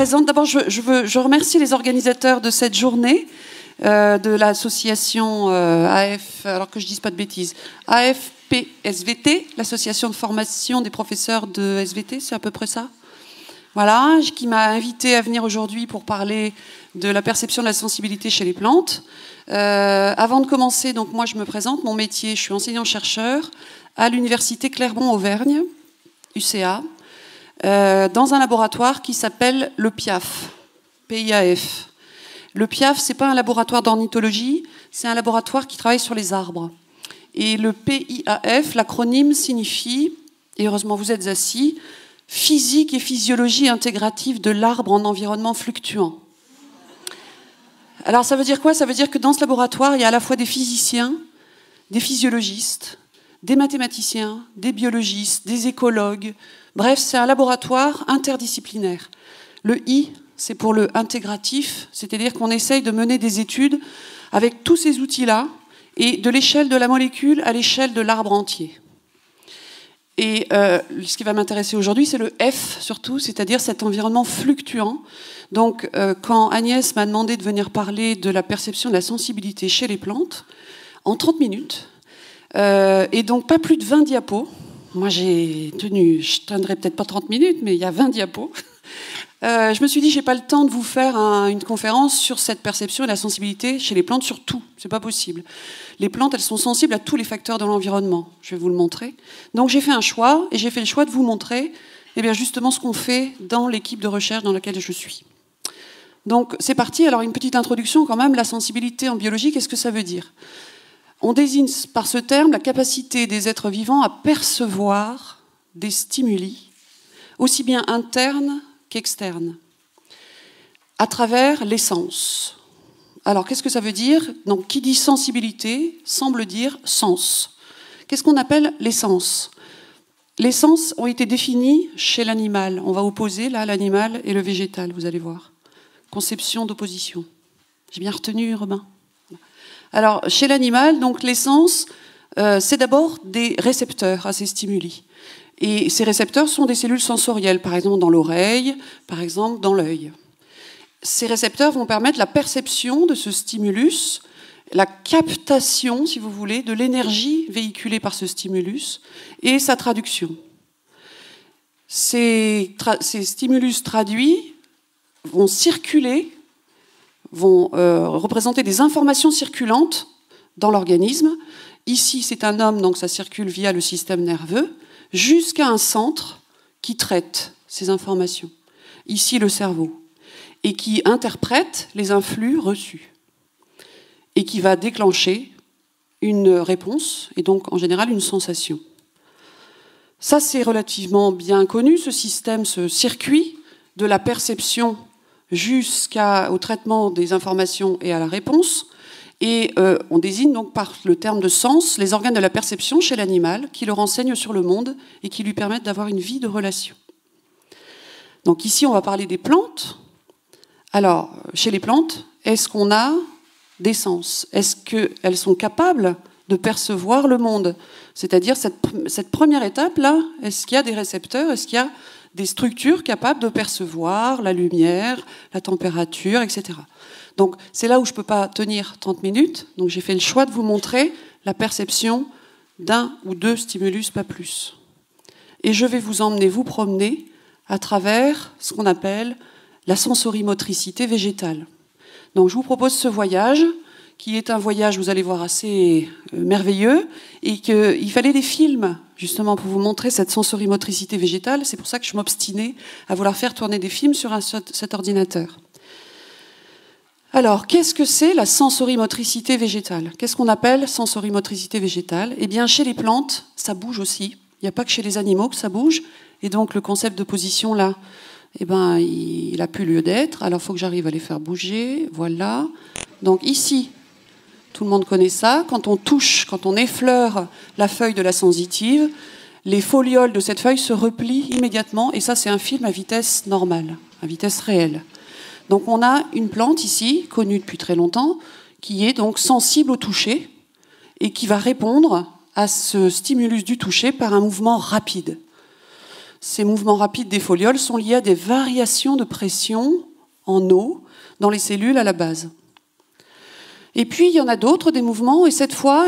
présente. D'abord, je remercie les organisateurs de cette journée, de l'association AF, alors que je ne dise pas de bêtises, AFP-SVT, l'association de formation des professeurs de SVT, c'est à peu près ça. Voilà, qui m'a invité à venir aujourd'hui pour parler de la perception de la sensibilité chez les plantes. Avant de commencer, donc moi je me présente, mon métier, je suis enseignant-chercheur à l'université Clermont-Auvergne, UCA, dans un laboratoire qui s'appelle le PIAF, PIAF. Le PIAF, c'est pas un laboratoire d'ornithologie, c'est un laboratoire qui travaille sur les arbres. Et le PIAF, l'acronyme signifie, et heureusement vous êtes assis, physique et physiologie intégrative de l'arbre en environnement fluctuant. Alors ça veut dire quoi? Ça veut dire que dans ce laboratoire, il y a à la fois des physiciens, des physiologistes, des mathématiciens, des biologistes, des écologues. Bref, c'est un laboratoire interdisciplinaire. Le I, c'est pour le intégratif, c'est-à-dire qu'on essaye de mener des études avec tous ces outils-là et de l'échelle de la molécule à l'échelle de l'arbre entier. Et ce qui va m'intéresser aujourd'hui, c'est le F surtout, c'est-à-dire cet environnement fluctuant. Donc, quand Agnès m'a demandé de venir parler de la perception de la sensibilité chez les plantes, en 30 minutes, et donc pas plus de 20 diapos. Moi, je tiendrai peut-être pas 30 minutes, mais il y a 20 diapos. Je me suis dit, j'ai pas le temps de vous faire une conférence sur cette perception et la sensibilité chez les plantes, sur tout. C'est pas possible. Les plantes, elles sont sensibles à tous les facteurs de l'environnement. Je vais vous le montrer. Donc j'ai fait un choix, et j'ai fait le choix de vous montrer, eh bien justement ce qu'on fait dans l'équipe de recherche dans laquelle je suis. Donc c'est parti. Alors une petite introduction quand même. La sensibilité en biologie, qu'est-ce que ça veut dire? On désigne par ce terme la capacité des êtres vivants à percevoir des stimuli, aussi bien internes qu'externe, à travers les sens. Alors, qu'est-ce que ça veut dire? Donc, qui dit sensibilité semble dire sens. Qu'est-ce qu'on appelle les sens? Les sens ont été définis chez l'animal. On va opposer, là, l'animal et le végétal, vous allez voir. Conception d'opposition. J'ai bien retenu, Robin? Alors, chez l'animal, donc, les sens, c'est d'abord des récepteurs à ces stimuli. Et ces récepteurs sont des cellules sensorielles, par exemple dans l'oreille, par exemple dans l'œil. Ces récepteurs vont permettre la perception de ce stimulus, la captation, si vous voulez, de l'énergie véhiculée par ce stimulus et sa traduction. Ces stimulus traduits vont circuler, vont représenter des informations circulantes dans l'organisme. Ici, c'est un homme, donc ça circule via le système nerveux, jusqu'à un centre qui traite ces informations. Ici, le cerveau. Et qui interprète les influx reçus. Et qui va déclencher une réponse, et donc en général une sensation. Ça, c'est relativement bien connu, ce système, ce circuit de la perception jusqu'au traitement des informations et à la réponse. Et on désigne donc par le terme de sens les organes de la perception chez l'animal qui le renseignent sur le monde et qui lui permettent d'avoir une vie de relation. Donc ici, on va parler des plantes. Alors, chez les plantes, est-ce qu'on a des sens? Est-ce qu'elles sont capables de percevoir le monde? C'est-à-dire cette première étape-là, est-ce qu'il y a des récepteurs? Est-ce qu'il y a des structures capables de percevoir la lumière, la température, etc. Donc c'est là où je ne peux pas tenir 30 minutes. Donc j'ai fait le choix de vous montrer la perception d'un ou deux stimulus, pas plus. Et je vais vous emmener, vous promener à travers ce qu'on appelle la sensorimotricité végétale. Donc je vous propose ce voyage, qui est un voyage, vous allez voir, assez merveilleux, et qu'il fallait des films, justement, pour vous montrer cette sensorimotricité végétale. C'est pour ça que je m'obstinais à vouloir faire tourner des films sur cet ordinateur. Alors, qu'est-ce que c'est la sensorimotricité végétale? Qu'est-ce qu'on appelle sensorimotricité végétale? Eh bien, chez les plantes, ça bouge aussi. Il n'y a pas que chez les animaux que ça bouge. Et donc, le concept de position, là, eh ben, il n'a plus lieu d'être. Alors, il faut que j'arrive à les faire bouger. Voilà. Donc, ici, tout le monde connaît ça. Quand on touche, quand on effleure la feuille de la sensitive, les folioles de cette feuille se replient immédiatement. Et ça, c'est un film à vitesse normale, à vitesse réelle. Donc on a une plante ici, connue depuis très longtemps, qui est donc sensible au toucher et qui va répondre à ce stimulus du toucher par un mouvement rapide. ces mouvements rapides des folioles sont liés à des variations de pression en eau dans les cellules à la base. Et puis, il y en a d'autres, des mouvements, et cette fois,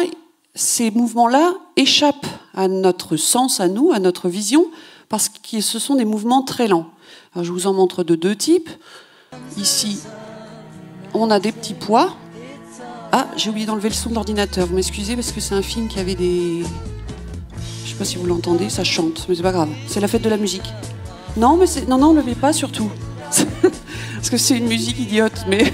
ces mouvements-là échappent à notre sens, à nous, à notre vision, parce que ce sont des mouvements très lents. Alors, je vous en montre de deux types. Ici, on a des petits poids. Ah, j'ai oublié d'enlever le son de l'ordinateur. Vous m'excusez, parce que c'est un film qui avait des... Je ne sais pas si vous l'entendez, ça chante, mais c'est pas grave. C'est la fête de la musique. Non, mais non, ne le met pas surtout. Parce que c'est une musique idiote, mais...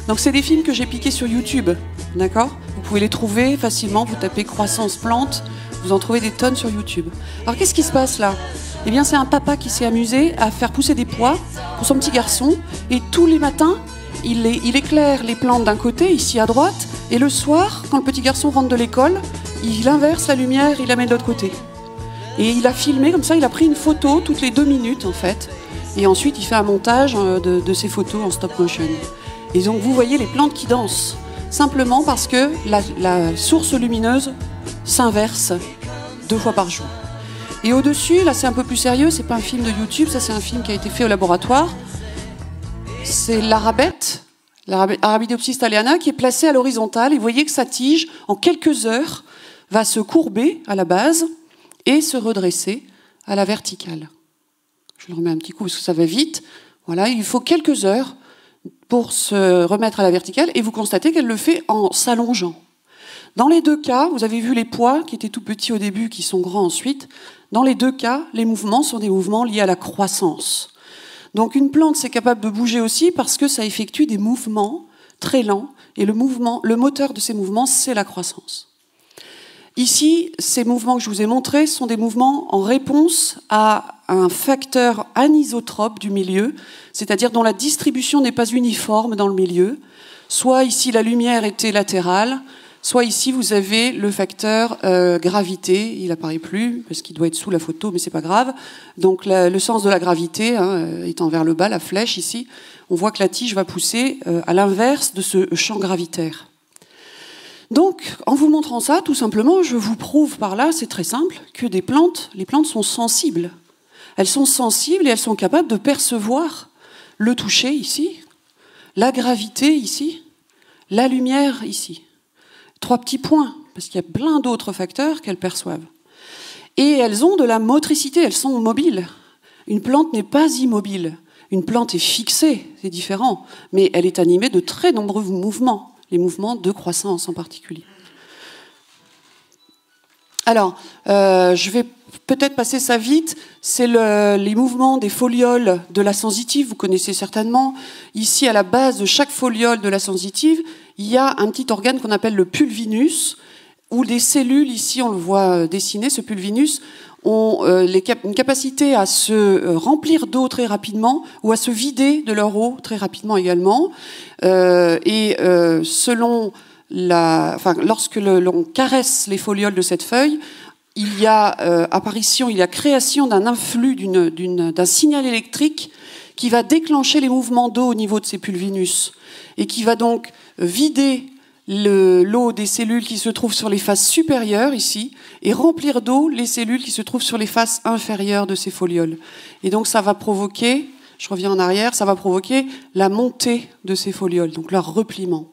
Donc c'est des films que j'ai piqués sur YouTube, d'accord? Vous pouvez les trouver facilement, vous tapez croissance plante, vous en trouvez des tonnes sur YouTube. Alors qu'est-ce qui se passe là? Eh bien c'est un papa qui s'est amusé à faire pousser des pois pour son petit garçon, et tous les matins, il éclaire les plantes d'un côté, ici à droite, et le soir, quand le petit garçon rentre de l'école, il inverse la lumière, il la met de l'autre côté. Et il a filmé comme ça, il a pris une photo toutes les 2 minutes en fait, et ensuite il fait un montage de ces photos en stop motion. Et donc vous voyez les plantes qui dansent, simplement parce que la source lumineuse s'inverse 2 fois par jour. Et au-dessus, là c'est un peu plus sérieux, c'est pas un film de YouTube, ça c'est un film qui a été fait au laboratoire. C'est l'arabette, l'Arabidopsis thaliana, qui est placée à l'horizontale. Et vous voyez que sa tige, en quelques heures, va se courber à la base et se redresser à la verticale. Je le remets un petit coup parce que ça va vite. Voilà, il faut quelques heures pour se remettre à la verticale, et vous constatez qu'elle le fait en s'allongeant. Dans les 2 cas, vous avez vu les poids qui étaient tout petits au début, qui sont grands ensuite. Dans les 2 cas, les mouvements sont des mouvements liés à la croissance. Donc une plante, c'est capable de bouger aussi parce que ça effectue des mouvements très lents, et le moteur de ces mouvements, c'est la croissance. Ici, ces mouvements que je vous ai montrés sont des mouvements en réponse à un facteur anisotrope du milieu, c'est-à-dire dont la distribution n'est pas uniforme dans le milieu. Soit ici la lumière était latérale, soit ici vous avez le facteur gravité, il n'apparaît plus parce qu'il doit être sous la photo, mais c'est pas grave. Donc le sens de la gravité étant vers le bas, la flèche ici, on voit que la tige va pousser à l'inverse de ce champ gravitaire. Donc, en vous montrant ça, tout simplement, je vous prouve par là, c'est très simple, que les plantes sont sensibles. Elles sont sensibles et elles sont capables de percevoir le toucher ici, la gravité ici, la lumière ici. 3 petits points, parce qu'il y a plein d'autres facteurs qu'elles perçoivent. Et elles ont de la motricité, elles sont mobiles. Une plante n'est pas immobile. Une plante est fixée, c'est différent, mais elle est animée de très nombreux mouvements. Les mouvements de croissance en particulier. Alors, je vais peut-être passer ça vite. C'est les mouvements des folioles de la sensitive, vous connaissez certainement. Ici, à la base de chaque foliole de la sensitive, il y a un petit organe qu'on appelle le pulvinus, où des cellules, ici on le voit dessiné, ce pulvinus, ont une capacité à se remplir d'eau très rapidement ou à se vider de leur eau très rapidement également. Selon lorsque l'on caresse les folioles de cette feuille, il y a création d'un influx, d'un signal électrique qui va déclencher les mouvements d'eau au niveau de ces pulvinus et qui va donc vider l'eau des cellules qui se trouvent sur les faces supérieures ici et remplir d'eau les cellules qui se trouvent sur les faces inférieures de ces folioles. Et donc ça va provoquer, je reviens en arrière, ça va provoquer la montée de ces folioles, donc leur repliement.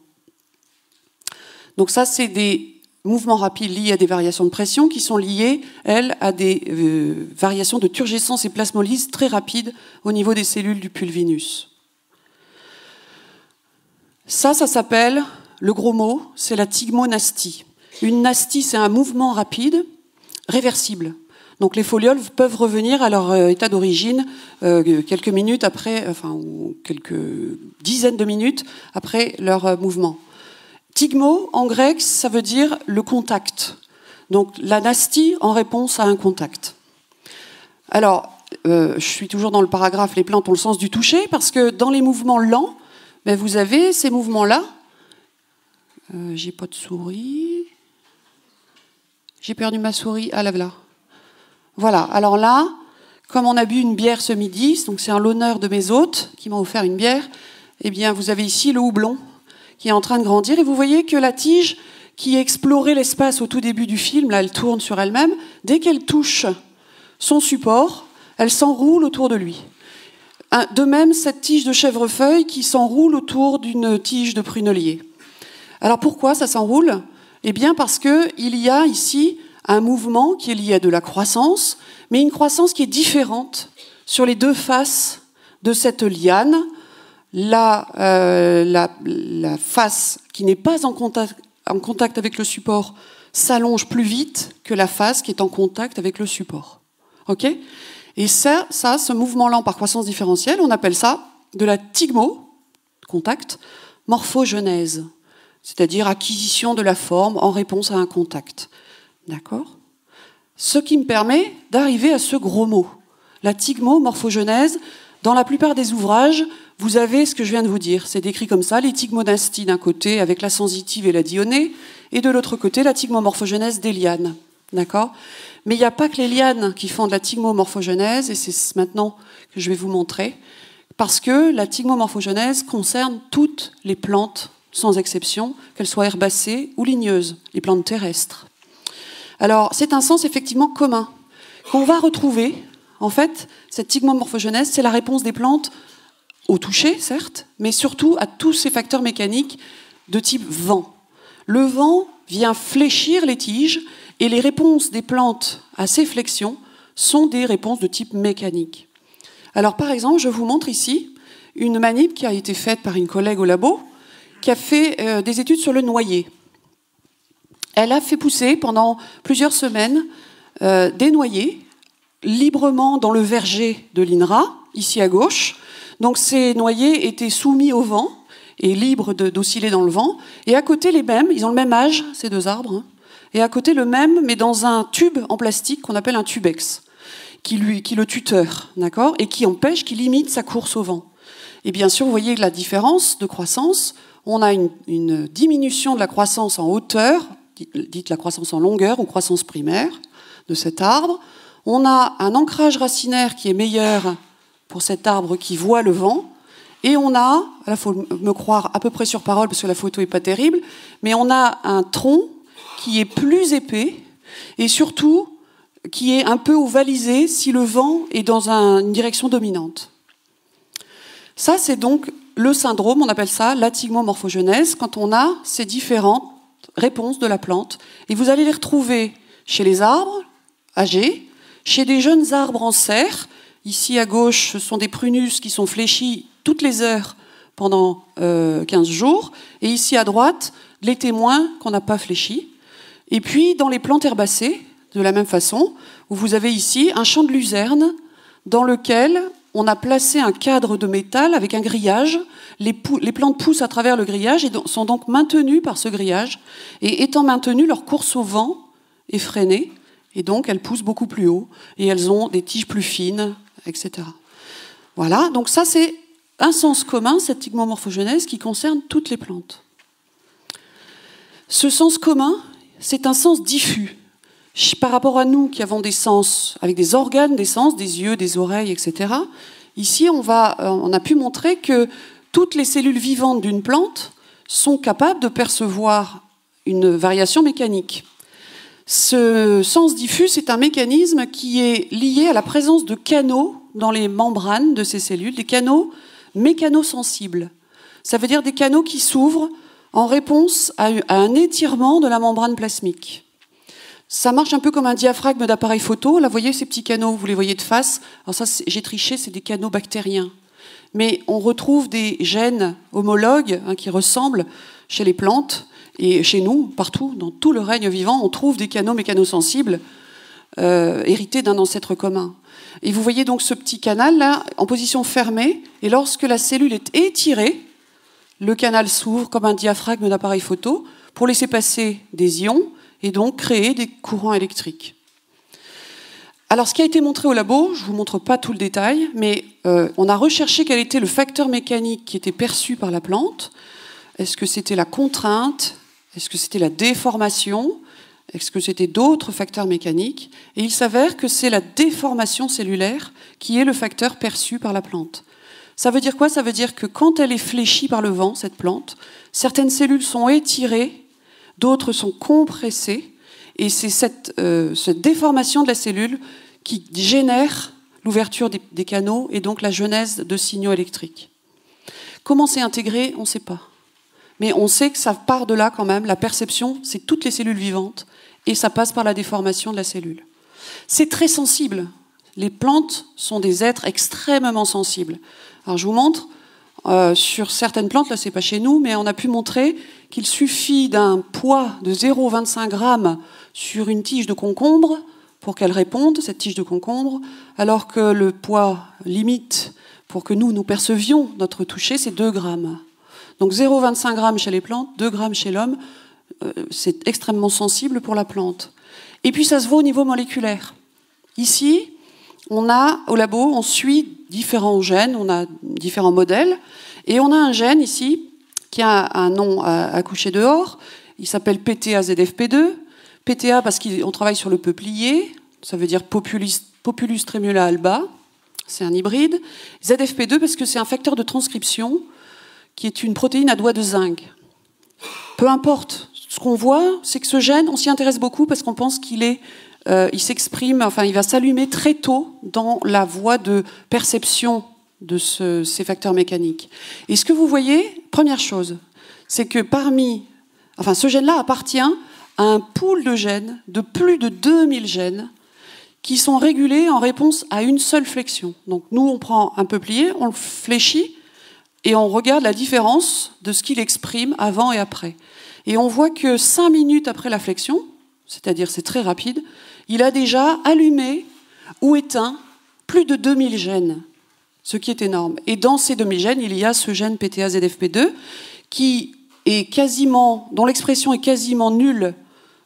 Donc ça, c'est des mouvements rapides liés à des variations de pression qui sont liées, elles, à des variations de turgescence et plasmolyse très rapides au niveau des cellules du pulvinus. Ça s'appelle... Le gros mot, c'est la tigmonastie. Une nastie, c'est un mouvement rapide, réversible. Donc les folioles peuvent revenir à leur état d'origine quelques minutes après, ou quelques dizaines de minutes après leur mouvement. Tigmo, en grec, ça veut dire le contact. Donc la nastie en réponse à un contact. Alors, je suis toujours dans le paragraphe, les plantes ont le sens du toucher, parce que dans les mouvements lents, vous avez ces mouvements-là. J'ai pas de souris. J'ai perdu ma souris. Ah là. Voilà. Alors là, comme on a bu une bière ce midi, donc c'est en l'honneur de mes hôtes qui m'ont offert une bière, eh bien vous avez ici le houblon qui est en train de grandir. Et vous voyez que la tige qui explorait l'espace au tout début du film, là elle tourne sur elle-même, dès qu'elle touche son support, elle s'enroule autour de lui. De même, cette tige de chèvrefeuille qui s'enroule autour d'une tige de prunelier. Alors pourquoi ça s'enroule? Eh bien parce qu'il y a ici un mouvement qui est lié à de la croissance, mais une croissance qui est différente sur les deux faces de cette liane. La face qui n'est pas en contact avec le support s'allonge plus vite que la face qui est en contact avec le support. Ok? Et ça, ce mouvement-là par croissance différentielle, on appelle ça de la contact, morphogenèse, c'est-à-dire acquisition de la forme en réponse à un contact. D'accord? Ce qui me permet d'arriver à ce gros mot, la morphogenèse. Dans la plupart des ouvrages, vous avez ce que je viens de vous dire. C'est décrit comme ça, les tigmonasties d'un côté avec la sensitive et la dionée, et de l'autre côté, la tigmomorphogenèse des lianes. D'accord? Mais il n'y a pas que les lianes qui font de la tigmomorphogenèse, et c'est maintenant que je vais vous montrer, parce que la tigmomorphogenèse concerne toutes les plantes, sans exception, qu'elles soient herbacées ou ligneuses, les plantes terrestres. Alors, c'est un sens effectivement commun, qu'on va retrouver. En fait, cette tigmomorphogenèse, c'est la réponse des plantes au toucher, certes, mais surtout à tous ces facteurs mécaniques de type vent. Le vent vient fléchir les tiges, et les réponses des plantes à ces flexions sont des réponses de type mécanique. Alors, par exemple, je vous montre ici une manip qui a été faite par une collègue au labo, qui a fait des études sur le noyer. Elle a fait pousser pendant plusieurs semaines des noyers librement dans le verger de l'INRA, ici à gauche. Donc ces noyers étaient soumis au vent et libres d'osciller dans le vent. Et à côté, les mêmes, ils ont le même âge, ces deux arbres, hein, et à côté le même, mais dans un tube en plastique qu'on appelle un tubex, qui le tuteur, d'accord, et qui empêche, qui limite sa course au vent. Et bien sûr, vous voyez la différence de croissance. On a une diminution de la croissance en hauteur, dite la croissance en longueur ou croissance primaire de cet arbre. On a un ancrage racinaire qui est meilleur pour cet arbre qui voit le vent. Et on a, là il faut me croire à peu près sur parole parce que la photo n'est pas terrible, mais on a un tronc qui est plus épais et surtout qui est un peu ovalisé si le vent est dans une direction dominante. Ça, c'est donc le syndrome, on appelle ça la tigmomorphogenèse, quand on a ces différentes réponses de la plante. Et vous allez les retrouver chez les arbres âgés, chez des jeunes arbres en serre. Ici à gauche, ce sont des prunus qui sont fléchis toutes les heures pendant 15 jours. Et ici à droite, les témoins qu'on n'a pas fléchis. Et puis dans les plantes herbacées, de la même façon, où vous avez ici un champ de luzerne dans lequel on a placé un cadre de métal avec un grillage. Les plantes poussent à travers le grillage et sont donc maintenues par ce grillage. Et étant maintenues, leur course au vent est freinée. Et donc, elles poussent beaucoup plus haut. Et elles ont des tiges plus fines, etc. Voilà, donc ça, c'est un sens commun, cette tigmomorphogenèse, qui concerne toutes les plantes. Ce sens commun, c'est un sens diffus. Par rapport à nous qui avons des sens, avec des organes des sens, des yeux, des oreilles, etc., ici, on a pu montrer que toutes les cellules vivantes d'une plante sont capables de percevoir une variation mécanique. Ce sens diffus, c'est un mécanisme qui est lié à la présence de canaux dans les membranes de ces cellules, des canaux mécanosensibles. Ça veut dire des canaux qui s'ouvrent en réponse à un étirement de la membrane plasmique. Ça marche un peu comme un diaphragme d'appareil photo. Là, vous voyez ces petits canaux, vous les voyez de face. Alors ça, j'ai triché, c'est des canaux bactériens. Mais on retrouve des gènes homologues qui ressemblent chez les plantes et chez nous, partout, dans tout le règne vivant, on trouve des canaux mécanosensibles hérités d'un ancêtre commun. Et vous voyez donc ce petit canal là en position fermée. Et lorsque la cellule est étirée, le canal s'ouvre comme un diaphragme d'appareil photo pour laisser passer des ions et donc créer des courants électriques. Alors, ce qui a été montré au labo, je ne vous montre pas tout le détail, mais on a recherché quel était le facteur mécanique qui était perçu par la plante. Est-ce que c'était la contrainte? Est-ce que c'était la déformation? Est-ce que c'était d'autres facteurs mécaniques? Et il s'avère que c'est la déformation cellulaire qui est le facteur perçu par la plante. Ça veut dire quoi? Ça veut dire que quand elle est fléchie par le vent, cette plante, certaines cellules sont étirées, d'autres sont compressées, et c'est cette déformation de la cellule qui génère l'ouverture des canaux et donc la genèse de signaux électriques. Comment c'est intégré, on ne sait pas. Mais on sait que ça part de là quand même. La perception, c'est toutes les cellules vivantes et ça passe par la déformation de la cellule. C'est très sensible. Les plantes sont des êtres extrêmement sensibles. Alors je vous montre, sur certaines plantes, là c'est pas chez nous, mais on a pu montrer qu'il suffit d'un poids de 0,25 g sur une tige de concombre pour qu'elle réponde, cette tige de concombre, alors que le poids limite pour que nous percevions notre toucher, c'est 2 grammes. Donc 0,25 g chez les plantes, 2 grammes chez l'homme, c'est extrêmement sensible pour la plante. Et puis ça se voit au niveau moléculaire. Ici, on a, au labo, on suit différents gènes, on a différents modèles, et on a un gène ici qui a un nom à coucher dehors, il s'appelle PTA-ZFP2. PTA parce qu'on travaille sur le peuplier, ça veut dire Populus tremula alba, c'est un hybride. ZFP2 parce que c'est un facteur de transcription qui est une protéine à doigt de zinc. Peu importe, ce qu'on voit, c'est que ce gène, on s'y intéresse beaucoup parce qu'on pense qu'il s'exprime, enfin il va s'allumer très tôt dans la voie de perception de ces facteurs mécaniques. Et ce que vous voyez, première chose, c'est que ce gène-là appartient à un pool de gènes, de plus de 2000 gènes, qui sont régulés en réponse à une seule flexion. Donc nous, on prend un peuplier, on le fléchit, et on regarde la différence de ce qu'il exprime avant et après. Et on voit que 5 minutes après la flexion, c'est-à-dire c'est très rapide, il a déjà allumé ou éteint plus de 2000 gènes, ce qui est énorme. Et dans ces 2000 gènes, il y a ce gène PTA-ZFP2 dont l'expression est quasiment nulle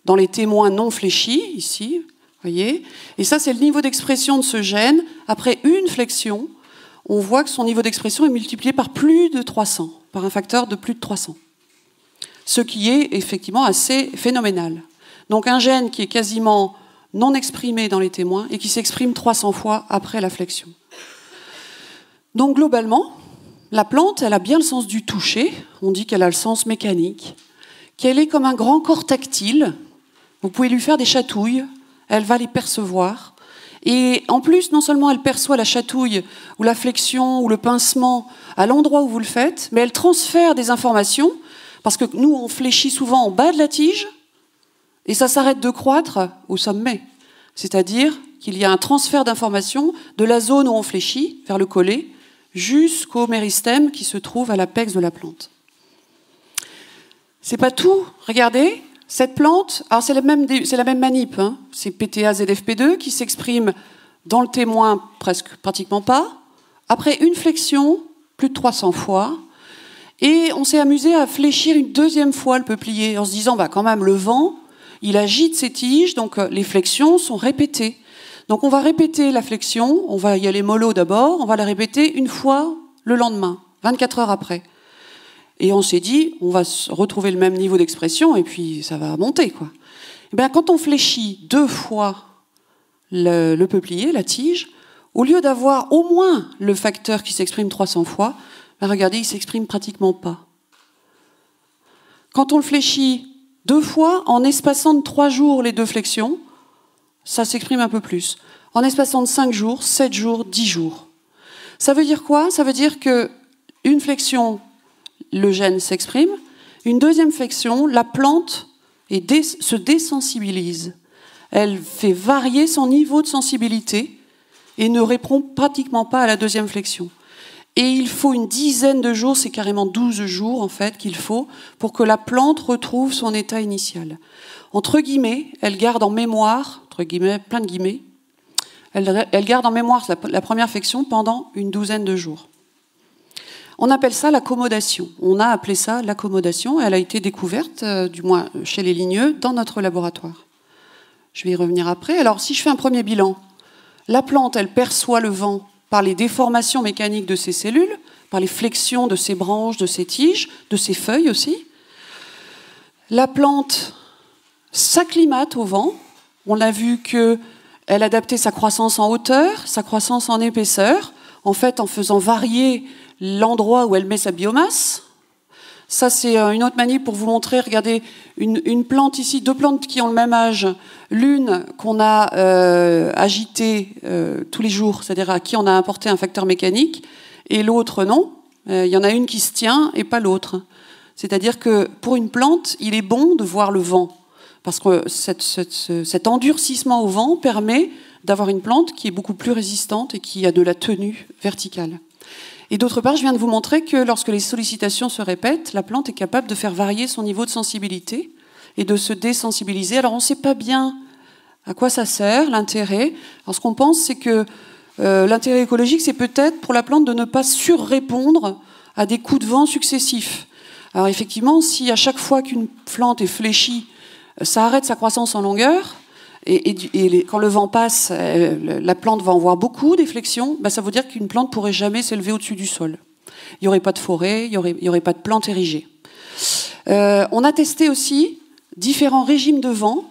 dans les témoins non fléchis, ici, voyez. Et ça, c'est le niveau d'expression de ce gène. Après une flexion, on voit que son niveau d'expression est multiplié par plus de 300, par un facteur de plus de 300. Ce qui est effectivement assez phénoménal. Donc un gène qui est quasiment non exprimé dans les témoins et qui s'exprime 300 fois après la flexion. Donc globalement, la plante, elle a bien le sens du toucher, on dit qu'elle a le sens mécanique, qu'elle est comme un grand corps tactile, vous pouvez lui faire des chatouilles, elle va les percevoir. Et en plus, non seulement elle perçoit la chatouille ou la flexion ou le pincement à l'endroit où vous le faites, mais elle transfère des informations, parce que nous, on fléchit souvent en bas de la tige, et ça s'arrête de croître au sommet. C'est-à-dire qu'il y a un transfert d'informations de la zone où on fléchit, vers le collet, jusqu'au méristème qui se trouve à l'apex de la plante. C'est pas tout, regardez. Cette plante, alors c'est la même manip, hein. C'est PTA-ZFP2 qui s'exprime dans le témoin pratiquement pas. Après une flexion, plus de 300 fois. Et on s'est amusé à fléchir une deuxième fois le peuplier en se disant, quand même, le vent, il agite ses tiges, donc les flexions sont répétées. Donc on va répéter la flexion, on va y aller mollo d'abord, on va la répéter une fois le lendemain, 24 heures après. Et on s'est dit, on va retrouver le même niveau d'expression et puis ça va monter, quoi. Et bien, quand on fléchit 2 fois le peuplier, la tige, au lieu d'avoir au moins le facteur qui s'exprime 300 fois, regardez, il ne s'exprime pratiquement pas. Quand on le fléchit 2 fois, en espaçant de 3 jours les 2 flexions, ça s'exprime un peu plus. En espaçant de 5 jours, 7 jours, 10 jours. Ça veut dire quoi? Ça veut dire qu'une flexion, le gène s'exprime. Une deuxième flexion, la plante se désensibilise. Elle fait varier son niveau de sensibilité et ne répond pratiquement pas à la deuxième flexion. Et il faut une dizaine de jours, c'est carrément 12 jours en fait qu'il faut, pour que la plante retrouve son état initial. Entre guillemets, elle garde en mémoire, entre guillemets, plein de guillemets, elle garde en mémoire la première flexion pendant une douzaine de jours. On appelle ça l'accommodation. On a appelé ça l'accommodation. Elle a été découverte, du moins chez les ligneux, dans notre laboratoire. Je vais y revenir après. Alors, si je fais un premier bilan, la plante, elle perçoit le vent par les déformations mécaniques de ses cellules, par les flexions de ses branches, de ses tiges, de ses feuilles aussi. La plante s'acclimate au vent. On a vu qu'elle adaptait sa croissance en hauteur, sa croissance en épaisseur, en fait en faisant varier l'endroit où elle met sa biomasse. Ça, c'est une autre manip pour vous montrer. Regardez, une plante ici, deux plantes qui ont le même âge. L'une qu'on a agitée tous les jours, c'est-à-dire à qui on a apporté un facteur mécanique, et l'autre non. Il y en a une qui se tient et pas l'autre. C'est-à-dire que pour une plante, il est bon de voir le vent, parce que cet endurcissement au vent permet d'avoir une plante qui est beaucoup plus résistante et qui a de la tenue verticale. Et d'autre part, je viens de vous montrer que lorsque les sollicitations se répètent, la plante est capable de faire varier son niveau de sensibilité et de se désensibiliser. Alors on ne sait pas bien à quoi ça sert, l'intérêt. Alors ce qu'on pense, c'est que l'intérêt écologique, c'est peut-être pour la plante de ne pas surrépondre à des coups de vent successifs. Alors effectivement, si à chaque fois qu'une plante est fléchie, ça arrête sa croissance en longueur, et quand le vent passe, la plante va en voir beaucoup, des flexions, ça veut dire qu'une plante ne pourrait jamais s'élever au-dessus du sol. Il n'y aurait pas de forêt, il n'y aurait pas de plantes érigées. On a testé aussi différents régimes de vent,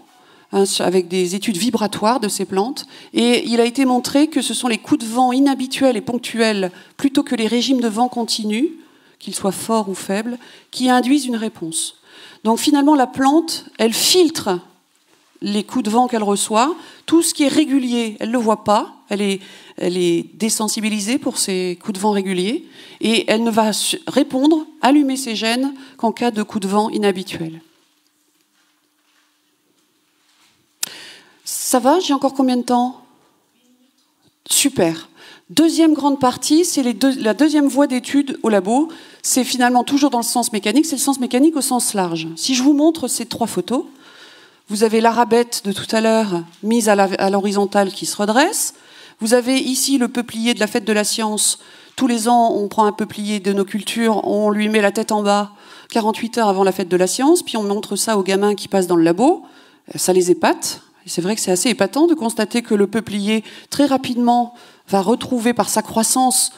avec des études vibratoires de ces plantes, et il a été montré que ce sont les coups de vent inhabituels et ponctuels, plutôt que les régimes de vent continus, qu'ils soient forts ou faibles, qui induisent une réponse. Donc finalement, la plante, elle filtre les coups de vent qu'elle reçoit. Tout ce qui est régulier, elle ne le voit pas. Elle est désensibilisée pour ces coups de vent réguliers. Et elle ne va répondre, allumer ses gènes qu'en cas de coups de vent inhabituels. Ça va? J'ai encore combien de temps? Super. Deuxième grande partie, c'est la deuxième voie d'étude au labo. C'est finalement toujours dans le sens mécanique. C'est le sens mécanique au sens large. Si je vous montre ces trois photos, vous avez l'arabette de tout à l'heure mise à l'horizontale qui se redresse. Vous avez ici le peuplier de la fête de la science. Tous les ans, on prend un peuplier de nos cultures, on lui met la tête en bas 48 heures avant la fête de la science, puis on montre ça aux gamins qui passent dans le labo. Ça les épate. Et c'est vrai que c'est assez épatant de constater que le peuplier, très rapidement, va retrouver par sa croissance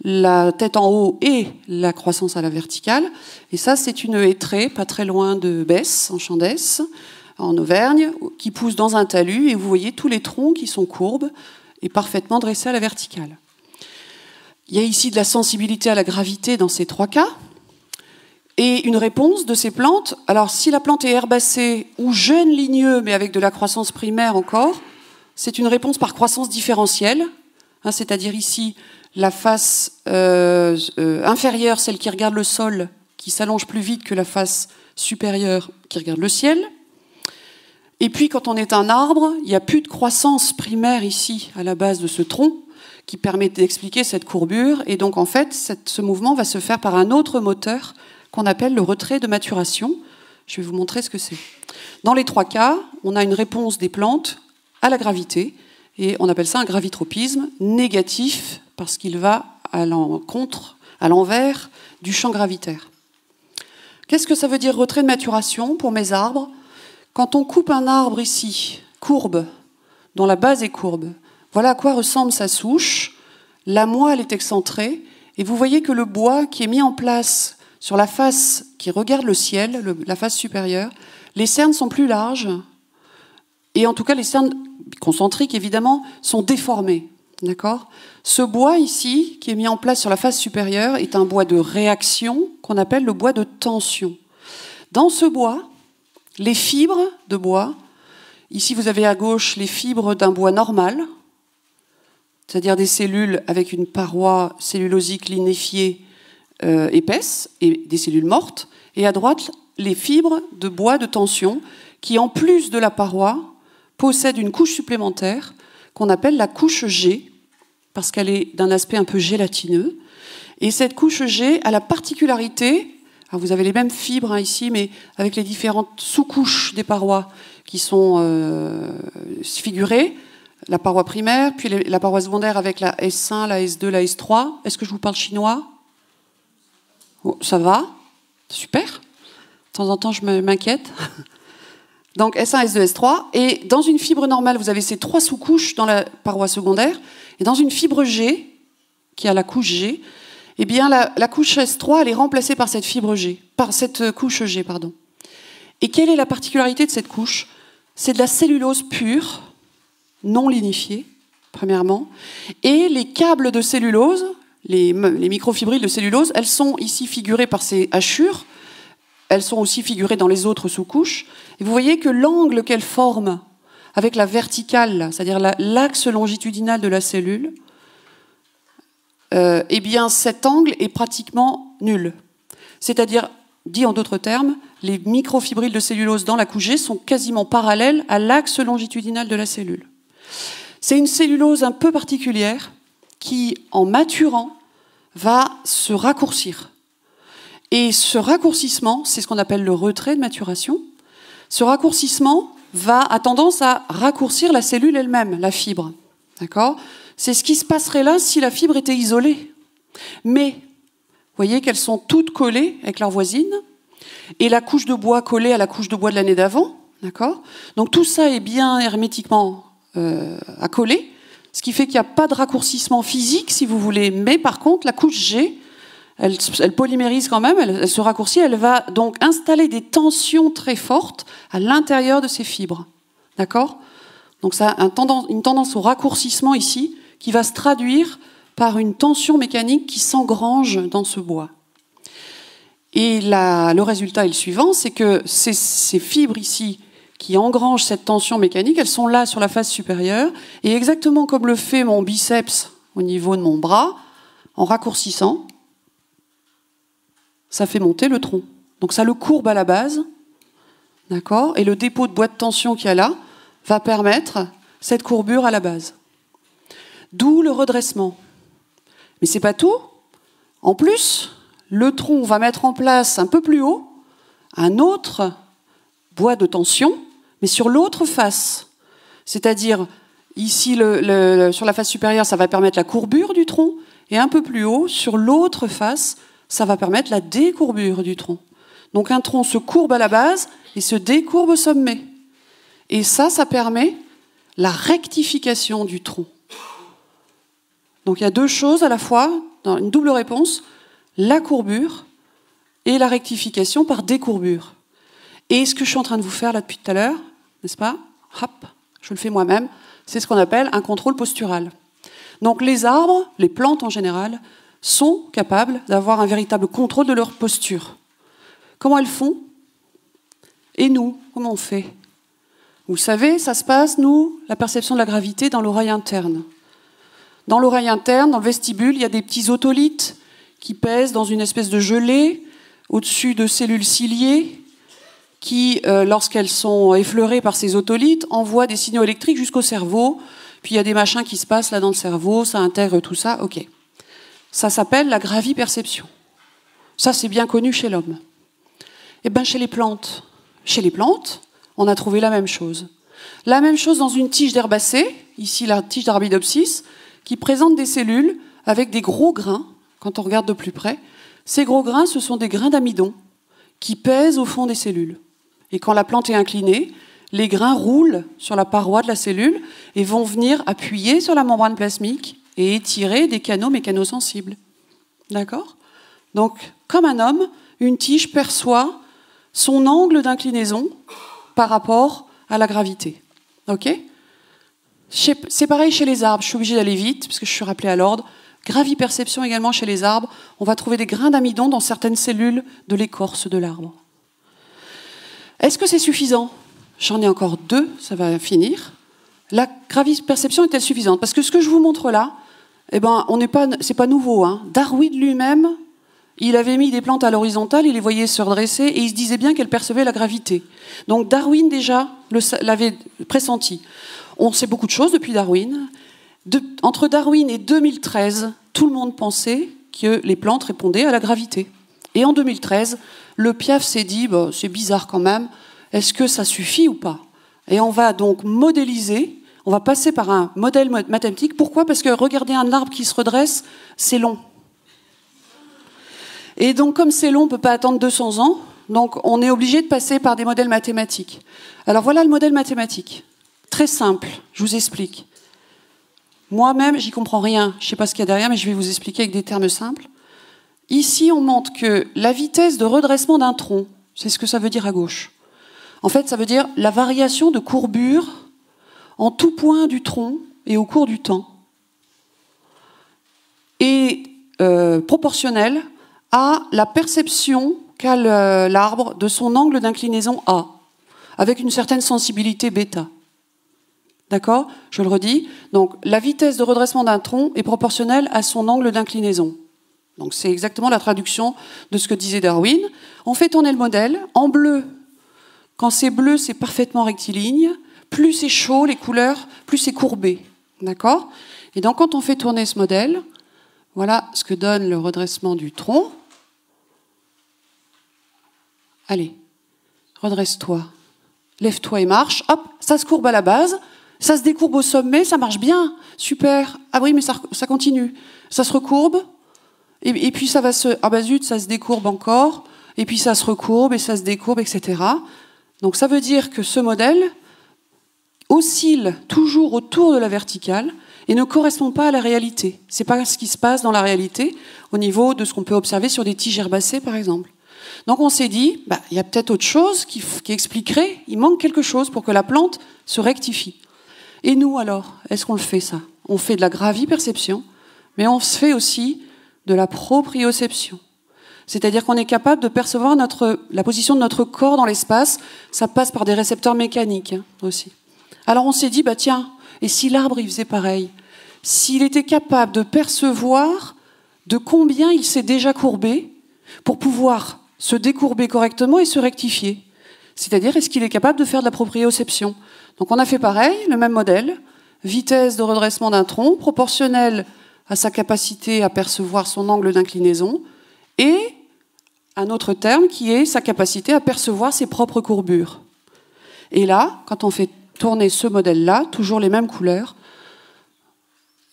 la tête en haut et la croissance à la verticale. Et ça, c'est une hêtraie, pas très loin de Besse, en Chandesse, en Auvergne, qui pousse dans un talus, et vous voyez tous les troncs qui sont courbes et parfaitement dressés à la verticale. Il y a ici de la sensibilité à la gravité dans ces trois cas, et une réponse de ces plantes. Alors si la plante est herbacée ou jeune ligneux, mais avec de la croissance primaire encore, c'est une réponse par croissance différentielle, c'est-à-dire ici la face inférieure, celle qui regarde le sol, qui s'allonge plus vite que la face supérieure qui regarde le ciel. Et puis, quand on est un arbre, il n'y a plus de croissance primaire ici, à la base de ce tronc, qui permet d'expliquer cette courbure. Et donc, en fait, ce mouvement va se faire par un autre moteur qu'on appelle le retrait de maturation. Je vais vous montrer ce que c'est. Dans les trois cas, on a une réponse des plantes à la gravité, et on appelle ça un gravitropisme négatif, parce qu'il va à l'envers du champ gravitaire. Qu'est-ce que ça veut dire retrait de maturation pour mes arbres? Quand on coupe un arbre ici, courbe, dont la base est courbe, voilà à quoi ressemble sa souche. La moelle est excentrée, et vous voyez que le bois qui est mis en place sur la face qui regarde le ciel, la face supérieure, les cernes sont plus larges, et en tout cas les cernes concentriques évidemment sont déformées. D'accord ? Ce bois ici, qui est mis en place sur la face supérieure, est un bois de réaction qu'on appelle le bois de tension. Dans ce bois, les fibres de bois, ici vous avez à gauche les fibres d'un bois normal, c'est-à-dire des cellules avec une paroi cellulosique lignifiée épaisse et des cellules mortes, et à droite les fibres de bois de tension qui, en plus de la paroi, possèdent une couche supplémentaire qu'on appelle la couche G, parce qu'elle est d'un aspect un peu gélatineux. Et cette couche G a la particularité... Alors vous avez les mêmes fibres ici, mais avec les différentes sous-couches des parois qui sont figurées. La paroi primaire, puis la paroi secondaire avec la S1, la S2, la S3. Est-ce que je vous parle chinois? Oh, ça va? Super. De temps en temps, je m'inquiète. Donc S1, S2, S3. Et dans une fibre normale, vous avez ces trois sous-couches dans la paroi secondaire. Et dans une fibre G, qui a la couche G, eh bien, la couche S3, elle est remplacée par cette fibre G, par cette couche G, pardon. Et quelle est la particularité de cette couche? C'est de la cellulose pure, non lignifiée, premièrement. Et les câbles de cellulose, les microfibrilles de cellulose, elles sont ici figurées par ces hachures, elles sont aussi figurées dans les autres sous-couches. Et vous voyez que l'angle qu'elles forment avec la verticale, c'est-à-dire l'axe longitudinal de la cellule, eh bien cet angle est pratiquement nul. C'est-à-dire, dit en d'autres termes, les microfibrilles de cellulose dans la couche G sont quasiment parallèles à l'axe longitudinal de la cellule. C'est une cellulose un peu particulière qui, en maturant, va se raccourcir. Et ce raccourcissement, c'est ce qu'on appelle le retrait de maturation. Ce raccourcissement a tendance à raccourcir la cellule elle-même, la fibre. D'accord ? C'est ce qui se passerait là si la fibre était isolée. Mais, vous voyez qu'elles sont toutes collées avec leurs voisines, et la couche de bois collée à la couche de bois de l'année d'avant. D'accord ? Donc tout ça est bien hermétiquement accolé, ce qui fait qu'il n'y a pas de raccourcissement physique, si vous voulez. Mais par contre, la couche G, elle polymérise quand même, elle se raccourcit, elle va donc installer des tensions très fortes à l'intérieur de ces fibres. D'accord ? Donc ça a une tendance au raccourcissement ici, qui va se traduire par une tension mécanique qui s'engrange dans ce bois. Et le résultat est le suivant, c'est que ces fibres ici, qui engrangent cette tension mécanique, elles sont là sur la face supérieure, et exactement comme le fait mon biceps au niveau de mon bras, en raccourcissant, ça fait monter le tronc. Donc ça le courbe à la base, d'accord ? Et le dépôt de bois de tension qu'il y a là va permettre cette courbure à la base. D'où le redressement. Mais c'est pas tout. En plus, le tronc va mettre en place un peu plus haut un autre bois de tension, mais sur l'autre face. C'est-à-dire, ici, sur la face supérieure, ça va permettre la courbure du tronc, et un peu plus haut, sur l'autre face, ça va permettre la décourbure du tronc. Donc un tronc se courbe à la base et se décourbe au sommet. Et ça permet la rectification du tronc. Donc il y a deux choses à la fois, dans une double réponse, la courbure et la rectification par décourbure. Et ce que je suis en train de vous faire là depuis tout à l'heure, n'est-ce pas ? Hop, je le fais moi-même, c'est ce qu'on appelle un contrôle postural. Donc les arbres, les plantes en général, sont capables d'avoir un véritable contrôle de leur posture. Comment elles font ? Et nous, comment on fait ? Vous savez, ça se passe, nous, la perception de la gravité dans l'oreille interne. Dans l'oreille interne, dans le vestibule, il y a des petits otolithes qui pèsent dans une espèce de gelée au-dessus de cellules ciliées qui, lorsqu'elles sont effleurées par ces otolithes, envoient des signaux électriques jusqu'au cerveau. Puis il y a des machins qui se passent là dans le cerveau, ça intègre tout ça, ok. Ça s'appelle la graviperception. Ça, c'est bien connu chez l'homme. Eh bien, chez les plantes, on a trouvé la même chose. La même chose dans une tige d'herbacée, ici la tige d'Arabidopsis, qui présente des cellules avec des gros grains, quand on regarde de plus près. Ces gros grains, ce sont des grains d'amidon qui pèsent au fond des cellules. Et quand la plante est inclinée, les grains roulent sur la paroi de la cellule et vont venir appuyer sur la membrane plasmique et étirer des canaux mécanosensibles. D'accord ? Donc, comme un homme, une tige perçoit son angle d'inclinaison par rapport à la gravité. Ok ? C'est pareil chez les arbres. Je suis obligée d'aller vite parce que je suis rappelée à l'ordre. Graviperception également chez les arbres. On va trouver des grains d'amidon dans certaines cellules de l'écorce de l'arbre. Est-ce que c'est suffisant ? J'en ai encore deux, ça va finir. La graviperception est-elle suffisante ? Parce que ce que je vous montre là, eh ben, c'est pas nouveau. Hein. Darwin lui-même, il avait mis des plantes à l'horizontale, il les voyait se redresser et il se disait bien qu'elles percevaient la gravité. Donc Darwin déjà l'avait pressenti. On sait beaucoup de choses depuis Darwin. Entre Darwin et 2013, tout le monde pensait que les plantes répondaient à la gravité. Et en 2013, le Piaf s'est dit, c'est bizarre quand même, est-ce que ça suffit ou pas ? Et on va donc modéliser, on va passer par un modèle mathématique. Pourquoi ? Parce que regarder un arbre qui se redresse, c'est long. Et donc comme c'est long, on ne peut pas attendre 200 ans, donc on est obligé de passer par des modèles mathématiques. Alors voilà le modèle mathématique. Très simple, je vous explique. Moi-même, j'y comprends rien, je ne sais pas ce qu'il y a derrière, mais je vais vous expliquer avec des termes simples. Ici, on montre que la vitesse de redressement d'un tronc, c'est ce que ça veut dire à gauche. En fait, ça veut dire la variation de courbure en tout point du tronc et au cours du temps. Et proportionnelle à la perception qu'a l'arbre de son angle d'inclinaison A, avec une certaine sensibilité bêta. D'accord? Je le redis. Donc, la vitesse de redressement d'un tronc est proportionnelle à son angle d'inclinaison. Donc, c'est exactement la traduction de ce que disait Darwin. On fait tourner le modèle. En bleu, quand c'est bleu, c'est parfaitement rectiligne. Plus c'est chaud, les couleurs, plus c'est courbé. D'accord? Et donc, quand on fait tourner ce modèle, voilà ce que donne le redressement du tronc. Allez, redresse-toi. Lève-toi et marche. Hop, ça se courbe à la base. Ça se décourbe au sommet, ça marche bien. Super. Ah oui, mais ça continue. Ça se recourbe. Et puis ça va se... Ah bah zut, ça se décourbe encore. Et puis ça se recourbe et ça se décourbe, etc. Donc ça veut dire que ce modèle oscille toujours autour de la verticale et ne correspond pas à la réalité. Ce n'est pas ce qui se passe dans la réalité au niveau de ce qu'on peut observer sur des tiges herbacées, par exemple. Donc on s'est dit, il y a peut-être autre chose qui expliquerait, il manque quelque chose pour que la plante se rectifie. Et nous alors, est-ce qu'on le fait ça? On fait de la graviperception, mais on se fait aussi de la proprioception. C'est-à-dire qu'on est capable de percevoir la position de notre corps dans l'espace. Ça passe par des récepteurs mécaniques aussi. Alors on s'est dit, tiens, et si l'arbre il faisait pareil? S'il était capable de percevoir de combien il s'est déjà courbé pour pouvoir se décourber correctement et se rectifier. C'est-à-dire, est-ce qu'il est capable de faire de la proprioception? Donc on a fait pareil, le même modèle, vitesse de redressement d'un tronc proportionnelle à sa capacité à percevoir son angle d'inclinaison et un autre terme qui est sa capacité à percevoir ses propres courbures. Et là, quand on fait tourner ce modèle-là, toujours les mêmes couleurs,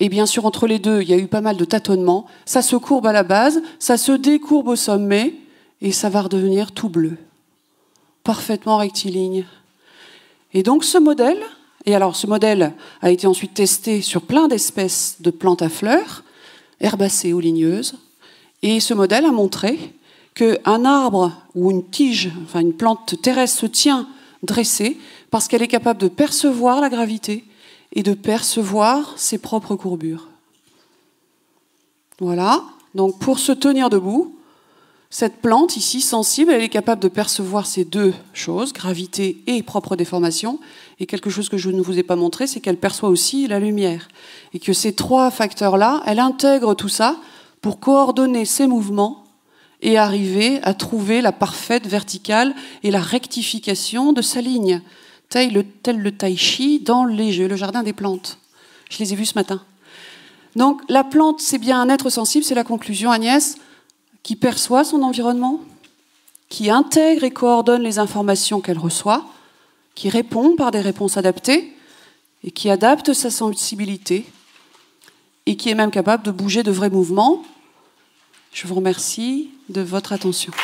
et bien sûr entre les deux, il y a eu pas mal de tâtonnements, ça se courbe à la base, ça se décourbe au sommet, et ça va redevenir tout bleu, parfaitement rectiligne. Et donc ce modèle a été ensuite testé sur plein d'espèces de plantes à fleurs, herbacées ou ligneuses, et ce modèle a montré qu'un arbre ou une tige, enfin une plante terrestre se tient dressée parce qu'elle est capable de percevoir la gravité et de percevoir ses propres courbures. Voilà, donc pour se tenir debout, cette plante ici, sensible, elle est capable de percevoir ces deux choses, gravité et propre déformation. Et quelque chose que je ne vous ai pas montré, c'est qu'elle perçoit aussi la lumière. Et que ces trois facteurs-là, elle intègre tout ça pour coordonner ses mouvements et arriver à trouver la parfaite verticale et la rectification de sa ligne, tel le tai chi dans le jardin des plantes. Je les ai vus ce matin. Donc la plante, c'est bien un être sensible, c'est la conclusion, Agnès, qui perçoit son environnement, qui intègre et coordonne les informations qu'elle reçoit, qui répond par des réponses adaptées et qui adapte sa sensibilité et qui est même capable de bouger de vrais mouvements. Je vous remercie de votre attention.